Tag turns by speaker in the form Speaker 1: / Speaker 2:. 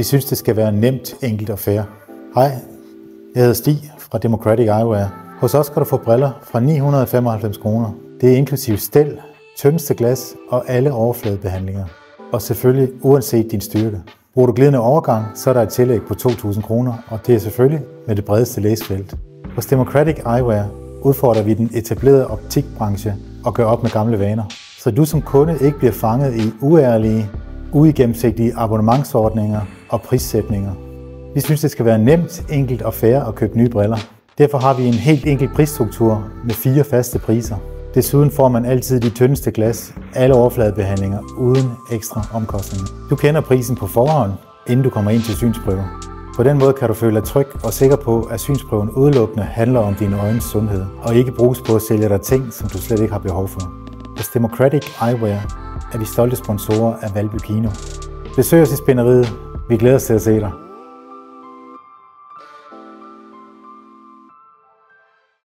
Speaker 1: Vi synes, det skal være nemt, enkelt og fair. Hej, jeg hedder Stig fra Democratic Eyewear. Hos os kan du få briller fra 995 kroner. Det er inklusiv stel, tyndeste glas og alle overfladebehandlinger. Og selvfølgelig uanset din styrke. Bruger du glidende overgang, så er der et tillæg på 2.000 kroner, og det er selvfølgelig med det bredeste læsfelt. Hos Democratic Eyewear udfordrer vi den etablerede optikbranche og gør op med gamle vaner, så du som kunde ikke bliver fanget i uærlige, uigennemsigtige abonnementsordninger og prissætninger. Vi synes, det skal være nemt, enkelt og fair at købe nye briller. Derfor har vi en helt enkel prisstruktur med 4 faste priser. Desuden får man altid de tyndeste glas, alle overfladebehandlinger uden ekstra omkostninger. Du kender prisen på forhånd, inden du kommer ind til synsprøve. På den måde kan du føle dig tryg og sikker på, at synsprøven udelukkende handler om dine øjnes sundhed, og ikke bruges på at sælge dig ting, som du slet ikke har behov for. Hos Democratic Eyewear er vi stolte sponsorer af Valby Kino. Besøg os i spænderiet. Vi glæder os til at se dig.